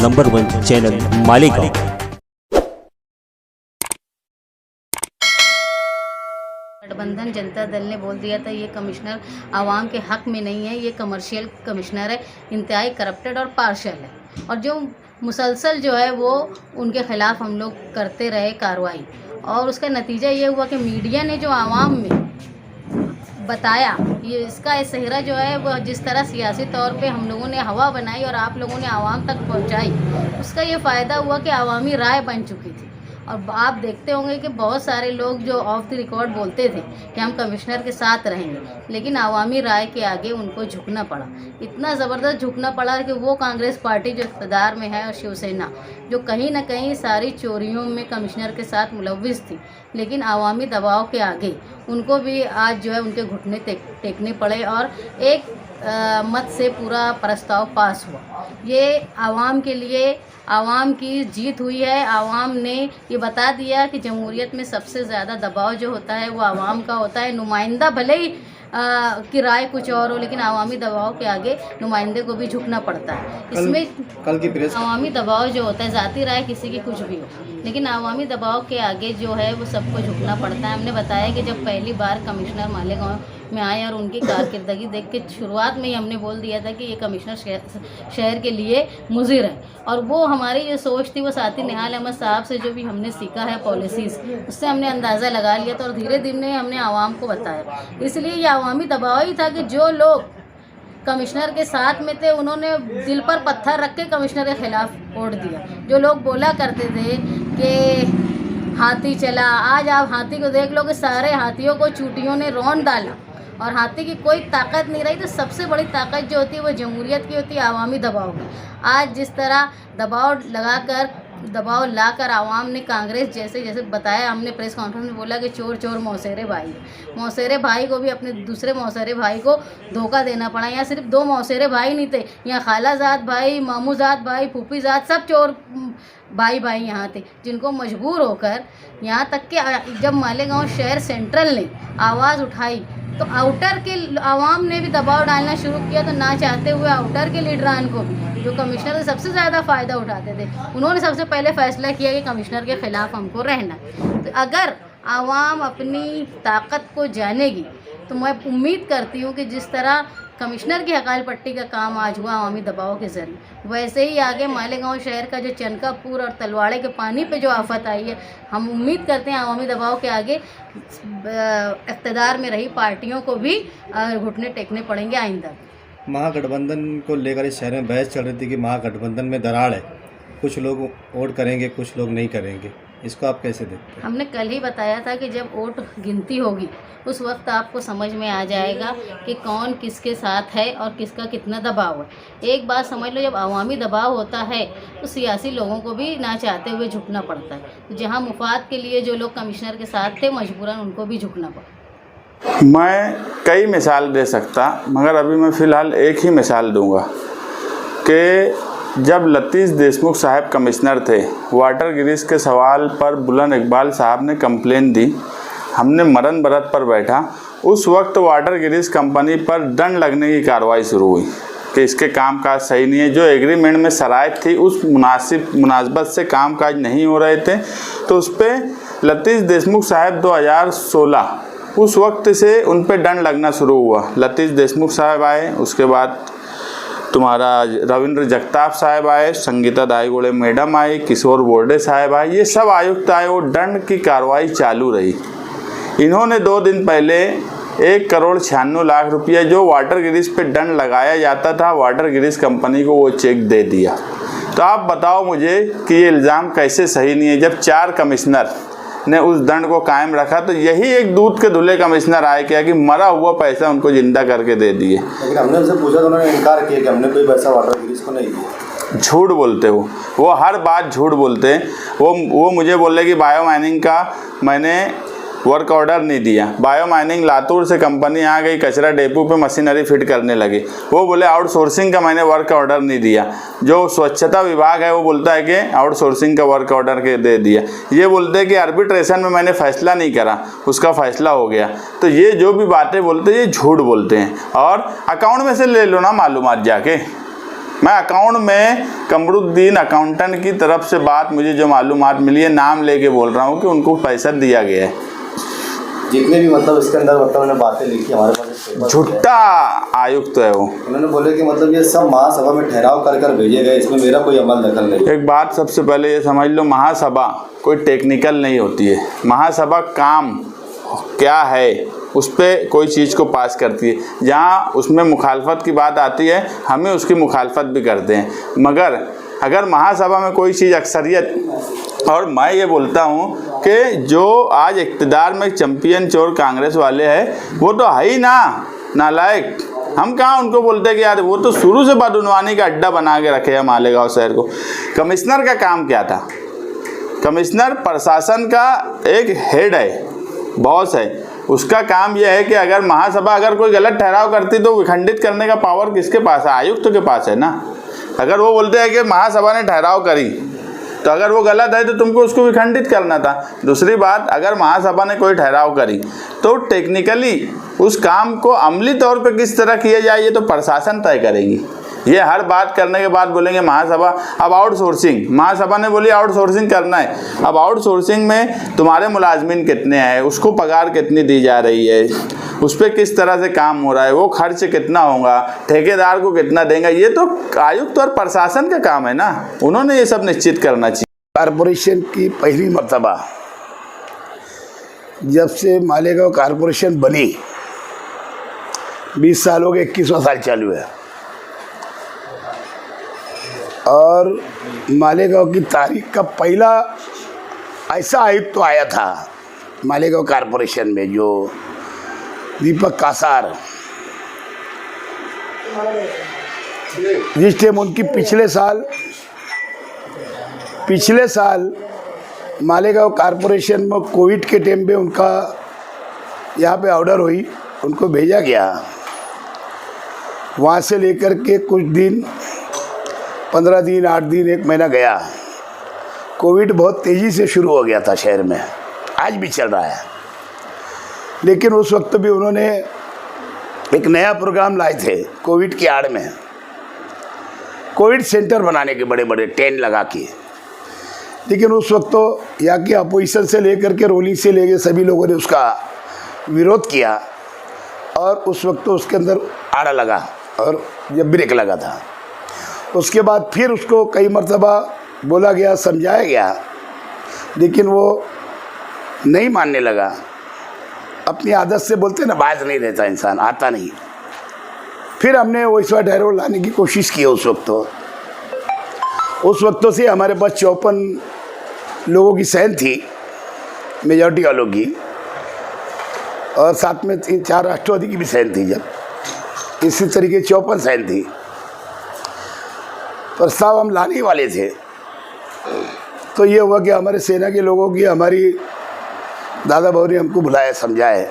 Number 1 channel Malegaon. गठबंधन जनता दल ने बोल दिया था ये कमिश्नर आवाम के हक में नहीं है, ये कमर्शियल कमिश्नर है, इंतहाई करप्टेड और पार्शल है। और जो मुसलसल जो है वो उनके खिलाफ हम लोग करते रहे कार्रवाई, और उसका नतीजा ये हुआ कि मीडिया ने जो आवाम में बताया, ये इसका सेहरा जो है वो जिस तरह सियासी तौर पे हम लोगों ने हवा बनाई और आप लोगों ने आवाम तक पहुंचाई, उसका ये फ़ायदा हुआ कि आवामी राय बन चुकी थी। और आप देखते होंगे कि बहुत सारे लोग जो ऑफ द रिकॉर्ड बोलते थे कि हम कमिश्नर के साथ रहेंगे, लेकिन आवामी राय के आगे उनको झुकना पड़ा। इतना ज़बरदस्त झुकना पड़ा कि वो कांग्रेस पार्टी जो इक़्तिदार में है और शिवसेना जो कहीं ना कहीं सारी चोरियों में कमिश्नर के साथ मुलव्विस थी, लेकिन आवामी दबाव के आगे उनको भी आज जो है उनके घुटने टेकने पड़े और एक मत से पूरा प्रस्ताव पास हुआ। ये आवाम के लिए आवाम की जीत हुई है। आवाम ने ये बता दिया कि जमहूरियत में सबसे ज़्यादा दबाव जो होता है वो आवाम का होता है। नुमाइंदा भले ही की राय कुछ और हो, लेकिन आवामी दबाव के आगे नुमाइंदे को भी झुकना पड़ता है। इसमें कल की प्रेस आवामी दबाव जो होता है, ज़ाती राय किसी की कुछ भी हो, लेकिन आवामी दबाव के आगे जो है वो सबको झुकना पड़ता है। हमने बताया कि जब पहली बार कमिश्नर मालेगांव में आए और उनकी कारकिर्दगी देख के शुरुआत में ही हमने बोल दिया था कि ये कमिश्नर शहर के लिए मुज़िर है। और वो हमारी जो सोच थी वो साथी निहाल अहमद साहब से जो भी हमने सीखा है पॉलिसीज़, उससे हमने अंदाज़ा लगा लिया था और धीरे धीरे हमने आवाम को बताया। इसलिए ये आवामी दबाव ही था कि जो लोग कमिश्नर के साथ में थे उन्होंने दिल पर पत्थर रख के कमिश्नर के खिलाफ वोट दिया। जो लोग बोला करते थे कि हाथी चला, आज आप हाथी को देख लो कि सारे हाथियों को चूटियों ने रौंद डाला और हाथी की कोई ताकत नहीं रही। तो सबसे बड़ी ताकत जो होती है वो जमहूरियत की होती है, आवामी दबाव की। आज जिस तरह दबाव लाकर आवाम ने कांग्रेस जैसे बताया, हमने प्रेस कॉन्फ्रेंस में बोला कि चोर चोर मौसेरे भाई, मौसेरे भाई को भी अपने दूसरे मौसेरे भाई को धोखा देना पड़ा। यहाँ सिर्फ 2 मौसेरे भाई नहीं थे, यहाँ खालाजाद भाई, मामूजाद भाई, फूफीजाद सब चोर भाई यहाँ थे, जिनको मजबूर होकर यहाँ तक कि जब मालेगांव शहर सेंट्रल ने आवाज़ उठाई तो आउटर के आवाम ने भी दबाव डालना शुरू किया। तो ना चाहते हुए आउटर के लीडरान को भी, जो कमिश्नर से सबसे ज़्यादा फ़ायदा उठाते थे, उन्होंने सबसे पहले फ़ैसला किया कि कमिश्नर के ख़िलाफ़ हमको रहना। तो अगर आवाम अपनी ताकत को जानेगी तो मैं उम्मीद करती हूँ कि जिस तरह कमिश्नर की हकाल पट्टी का काम आज हुआ अवामी दबाव के ज़रिए, वैसे ही आगे मालेगांव शहर का जो चनकापुर और तलवाड़े के पानी पे जो आफत आई है, हम उम्मीद करते हैं अवामी दबाव के आगे इक़्तिदार में रही पार्टियों को भी घुटने टेकने पड़ेंगे आइंदा। महागठबंधन को लेकर इस शहर में बहस चल रही थी कि महागठबंधन में दरार है, कुछ लोग वोट करेंगे कुछ लोग नहीं करेंगे, इसको आप कैसे देखते हैं? हमने कल ही बताया था कि जब वोट गिनती होगी उस वक्त आपको समझ में आ जाएगा कि कौन किसके साथ है और किसका कितना दबाव है। एक बात समझ लो, जब अवामी दबाव होता है तो सियासी लोगों को भी ना चाहते हुए झुकना पड़ता है। जहां मुफाद के लिए जो लोग कमिश्नर के साथ थे, मजबूरन उनको भी झुकना पड़ा। मैं कई मिसाल दे सकता, मगर अभी मैं फ़िलहाल एक ही मिसाल दूंगा कि जब लतीफ़ देशमुख साहब कमिश्नर थे, वाटर गिरीश के सवाल पर बुलंद इकबाल साहब ने कंप्लेन दी, हमने मरण बरत पर बैठा। उस वक्त वाटर गिरीश कंपनी पर दंड लगने की कार्रवाई शुरू हुई कि इसके कामकाज सही नहीं है। जो एग्रीमेंट में शराइत थी उस मुनासिबत से कामकाज नहीं हो रहे थे, तो उस पर लतीफ़ देशमुख साहब 2016 उस वक्त से उन पर दंड लगना शुरू हुआ। लतीफ़ देशमुख साहब आए, उसके बाद तुम्हारा रविंद्र जगताप साहब आए, संगीता दाईगोड़े मैडम आई, किशोर बोर्डे साहब आए, ये सब आयुक्त आए और दंड की कार्रवाई चालू रही। इन्होंने 2 दिन पहले 1,96,00,000 रुपया जो वाटर गिरीश पे दंड लगाया जाता था, वाटर गिरीश कंपनी को वो चेक दे दिया। तो आप बताओ मुझे कि ये इल्ज़ाम कैसे सही नहीं है? जब 4 कमिश्नर ने उस दंड को कायम रखा, तो यही एक दूध के धुले कमिश्नर आए क्या कि मरा हुआ पैसा उनको जिंदा करके दे दिए। लेकिन हमने उनसे पूछा तो उन्होंने इनकार किया कि हमने कोई पैसा वाटर गिरीश को नहीं दिया। झूठ बोलते हो, वो हर बात झूठ बोलते हैं। वो मुझे बोले कि बायो माइनिंग का मैंने वर्क ऑर्डर नहीं दिया। बायो माइनिंग लातूर से कंपनी आ गई, कचरा डेपो पे मशीनरी फिट करने लगे, वो बोले आउटसोर्सिंग का मैंने वर्क ऑर्डर नहीं दिया। जो स्वच्छता विभाग है वो बोलता है कि आउटसोर्सिंग का वर्क ऑर्डर के दे दिया। ये बोलते हैं कि आर्बिट्रेशन में मैंने फैसला नहीं करा, उसका फैसला हो गया। तो ये जो भी बातें बोलते हैं ये झूठ बोलते हैं, और अकाउंट में से ले लो ना मालूमात जाके। मैं अकाउंट में कमरुद्दीन अकाउंटेंट की तरफ से बात मुझे जो मालूमात मिली है, नाम लेके बोल रहा हूँ कि उनको पैसा दिया गया है। जितने भी मतलब इसके अंदर मतलब उन्होंने बातें लिखी हमारे पास, झूठा आयुक्त है वो। उन्होंने बोले कि मतलब ये सब महासभा में ठहराव कर कर भेजे गए, इसमें मेरा कोई अमल दखल नहीं। एक बात सबसे पहले ये समझ लो, महासभा कोई टेक्निकल नहीं होती है। महासभा काम क्या है उस पर कोई चीज़ को पास करती है। जहाँ उसमें मुखालफत की बात आती है, हमें उसकी मुखालफत भी करते हैं। मगर अगर महासभा में कोई चीज़ अक्सरियत, और मैं ये बोलता हूँ कि जो आज इक़्तिदार में चैंपियन चोर कांग्रेस वाले हैं, वो तो है ही ना नालायक। हम कहाँ उनको बोलते हैं कि यार वो तो शुरू से बदउनवानी का अड्डा बना के रखे हैं मालेगांव शहर को। कमिश्नर का काम क्या था? कमिश्नर प्रशासन का एक हेड है, बॉस है। उसका काम यह है कि अगर महासभा अगर कोई गलत ठहराव करती तो विखंडित करने का पावर किसके पास है? आयुक्त के पास है ना। अगर वो बोलते हैं कि महासभा ने ठहराव करी, तो अगर वो गलत है तो तुमको उसको विखंडित करना था। दूसरी बात, अगर महासभा ने कोई ठहराव करी तो टेक्निकली उस काम को अमली तौर पे किस तरह किया जाए ये तो प्रशासन तय करेगी। ये हर बात करने के बाद बोलेंगे महासभा अब आउटसोर्सिंग, महासभा ने बोली आउटसोर्सिंग करना है। अब आउटसोर्सिंग में तुम्हारे मुलाजमीन कितने हैं, उसको पगार कितनी दी जा रही है, उस पर किस तरह से काम हो रहा है, वो खर्च कितना होगा, ठेकेदार को कितना देंगे, ये तो आयुक्त और प्रशासन का काम है ना। उन्होंने ये सब निश्चित करना चाहिए। कारपोरेशन की पहली मर्तबा जब से मालेगांव कारपोरेशन बनी 20 साल हो गए, 21वां साल चालू है, और मालेगांव की तारीख का पहला ऐसा आयुक्त तो आया था मालेगांव कारपोरेशन में, जो दीपक कासार, जिस टाइम उनकी पिछले साल मालेगांव कारपोरेशन में कोविड के टाइम पे उनका यहाँ पे ऑर्डर हुई, उनको भेजा गया। वहाँ से लेकर के कुछ दिन, 15 दिन, 8 दिन, 1 महीना गया। कोविड बहुत तेज़ी से शुरू हो गया था शहर में, आज भी चल रहा है। लेकिन उस वक्त भी उन्होंने एक नया प्रोग्राम लाए थे कोविड की आड़ में, कोविड सेंटर बनाने के बड़े बड़े टेंट लगा के। लेकिन उस वक्त तो यहाँ की अपोजिशन से लेकर के रोलिंग से लेकर सभी लोगों ने उसका विरोध किया, और उस वक्त तो उसके अंदर आड़ा लगा और जब ब्रेक लगा था। उसके बाद फिर उसको कई मर्तबा बोला गया, समझाया गया, लेकिन वो नहीं मानने लगा। अपनी आदत से बोलते ना, बाज नहीं रहता इंसान, आता नहीं। फिर हमने वैसा ठहराव लाने की कोशिश की। उस वक्त से हमारे पास 54 लोगों की सहन थी, मेजॉरिटी वालों की, और साथ में 3-4 राष्ट्रवादी की भी सहन थी। जब इसी तरीके 54 सहन थी। प्रस्ताव हम लाने ही वाले थे, तो ये हुआ कि हमारे सेना के लोगों की, हमारी दादा बाबू ने हमको बुलाया, समझाया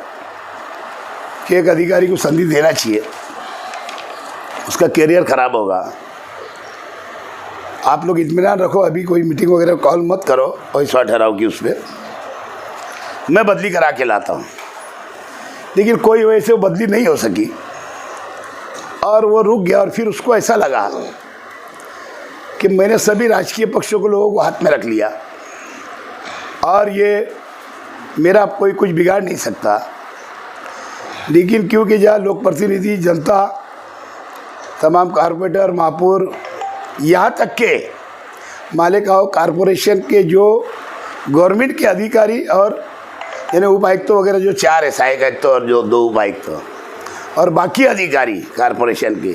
कि एक अधिकारी को संधि देना चाहिए, उसका करियर ख़राब होगा। आप लोग इत्मीनान रखो, अभी कोई मीटिंग वगैरह कॉल मत करो, और इस बार ठहराव की उस पर मैं बदली करा के लाता हूँ। लेकिन कोई वैसे वो बदली नहीं हो सकी, और वो रुक गया। और फिर उसको ऐसा लगा कि मैंने सभी राजकीय पक्षों को, लोगों को हाथ में रख लिया, और ये मेरा कोई कुछ बिगाड़ नहीं सकता। लेकिन क्योंकि जहाँ लोक प्रतिनिधि, जनता, तमाम कारपोरेटर, महापौर, यहाँ तक के मालेगांव कारपोरेशन के जो गवर्नमेंट के अधिकारी और यानी उपायुक्त वगैरह जो 4 है, सहायक आयुक्त और जो 2 उपायुक्त, और बाकी अधिकारी कारपोरेशन के,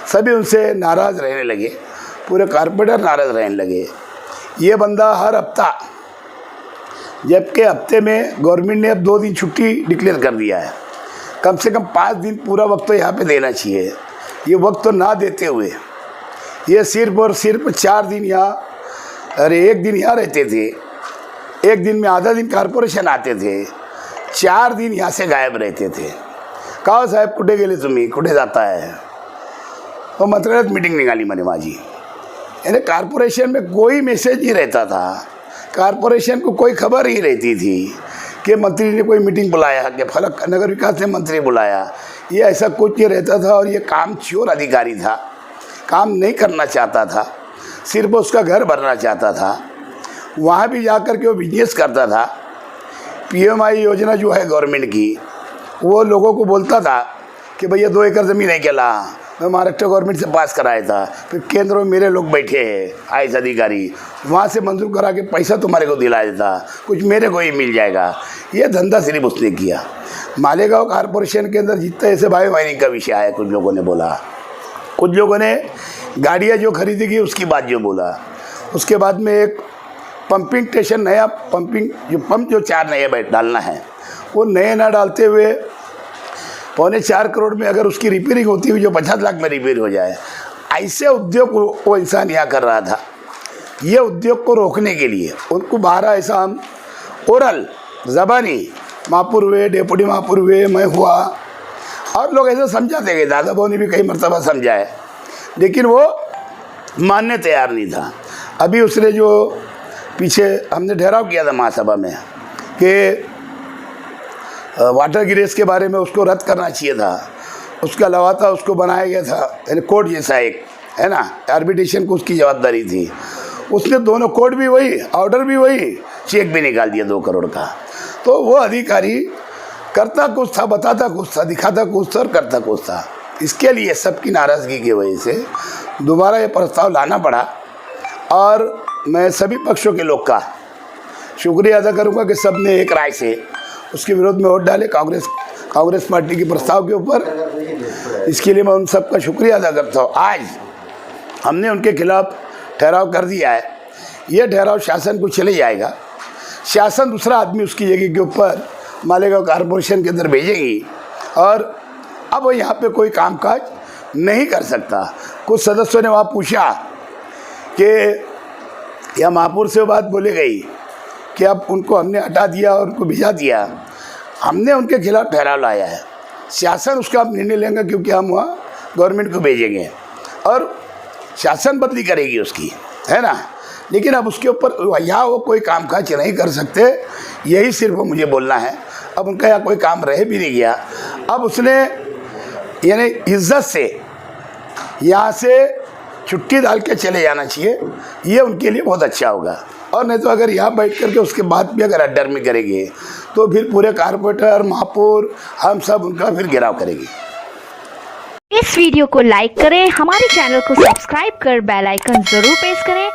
सभी उनसे नाराज़ रहने लगे। पूरे कारपोरेटर नाराज़ रहने लगे। ये बंदा हर हफ्ता, जबकि हफ्ते में गवर्नमेंट ने अब 2 दिन छुट्टी डिक्लेयर कर दिया है, कम से कम 5 दिन पूरा वक्त तो यहाँ पे देना चाहिए। ये वक्त तो ना देते हुए ये सिर्फ और सिर्फ 4 दिन यहाँ, अरे 1 दिन यहाँ रहते थे, 1 दिन में आधा दिन कारपोरेशन आते थे, 4 दिन यहाँ से गायब रहते थे। कहा साहेब कुठे गेले तुम्ही, कुठे जाता है? वो मंत्रालयात मीटिंग निकाली मैंने माझी। यानी कारपोरेशन में कोई मैसेज नहीं रहता था, कारपोरेशन को कोई खबर ही रहती थी कि मंत्री ने कोई मीटिंग बुलाया, कि फलक नगर विकास ने मंत्री बुलाया, ये ऐसा कुछ नहीं रहता था। और ये काम चोर अधिकारी था, काम नहीं करना चाहता था, सिर्फ उसका घर भरना चाहता था, वहाँ भी जाकर के वो बिजनेस करता था। PMI योजना जो है गवर्नमेंट की, वो लोगों को बोलता था कि भैया 2 एकड़ ज़मीन है क्या ला, मैं महाराष्ट्र गवर्नमेंट से पास कराया था, फिर केंद्र में मेरे लोग बैठे हैं IAS अधिकारी, वहाँ से मंजूर करा के पैसा तुम्हारे को दिला देता, कुछ मेरे को ही मिल जाएगा। ये धंधा सिर्फ उसने किया। मालेगांव कॉरपोरेशन के अंदर जितने ऐसे बायो माइनिंग का विषय आया, कुछ लोगों ने बोला, कुछ लोगों ने गाड़ियाँ जो खरीदी गई उसकी बात जो बोला, उसके बाद में एक पंपिंग स्टेशन नया पंप जो 4 नए डालना है, वो नए ना डालते हुए 4.25 करोड़ में अगर उसकी रिपेयरिंग होती हुई जो 50 लाख में रिपेयर हो जाए, ऐसे उद्योग वो इंसान यहाँ कर रहा था। ये उद्योग को रोकने के लिए उनको 12 ऐसा हम ओरल ज़बानी महापुर हुए, डेपुटी महापुर हुए, मैं हुआ, और लोग ऐसे समझाते गए, दादा भाऊ ने भी कई मरतबा समझाए, लेकिन वो मानने तैयार नहीं था। अभी उसने जो पीछे हमने ठहराव किया था महासभा में कि वाटर गिरेज के बारे में उसको रद्द करना चाहिए था, उसका लवाता उसको बनाया गया था, यानी कोर्ट जैसा एक है ना, आर्बिट्रेशन को उसकी जवाबदारी थी। उसने दोनों कोर्ट भी वही, ऑर्डर भी वही, चेक भी निकाल दिया 2 करोड़ का। तो वो अधिकारी करता कुछ था, बताता कुछ था, दिखाता कुछ था और करता कुछ था। इसके लिए सबकी नाराज़गी की वजह से दोबारा ये प्रस्ताव लाना पड़ा, और मैं सभी पक्षों के लोग का शुक्रिया अदा करूँगा कि सब ने एक राय से उसके विरोध में वोट डाले, कांग्रेस पार्टी के प्रस्ताव के ऊपर। इसके लिए मैं उन सब का शुक्रिया अदा करता हूँ। आज हमने उनके खिलाफ ठहराव कर दिया है, ये ठहराव शासन को चले जाएगा, शासन दूसरा आदमी उसकी जगह के ऊपर मालेगांव कॉरपोरेशन के अंदर भेजेगी, और अब वो यहाँ पे कोई कामकाज नहीं कर सकता। कुछ सदस्यों ने वहाँ पूछा कि या महापुर से बात बोली गई कि अब उनको हमने हटा दिया और उनको भिजा दिया। हमने उनके खिलाफ ठहराव लाया है, शासन उसका अब निर्णय लेंगे, क्योंकि हम वहाँ गवर्नमेंट को भेजेंगे और शासन बदली करेगी उसकी, है ना। लेकिन अब उसके ऊपर यहाँ वो कोई कामकाज नहीं कर सकते, यही सिर्फ मुझे बोलना है। अब उनका यहाँ कोई काम रह भी नहीं गया, अब उसने यानी इज्जत से यहाँ से छुट्टी डाल के चले जाना चाहिए, ये उनके लिए बहुत अच्छा होगा। और नहीं तो अगर यहाँ बैठ करके उसके बाद भी अगर अड्डर में करेंगे तो फिर पूरे कारपोरेटर, महापौर, हम सब उनका फिर घेराव करेंगे। इस वीडियो को लाइक करें, हमारे चैनल को सब्सक्राइब कर बेल आइकन जरूर प्रेस करें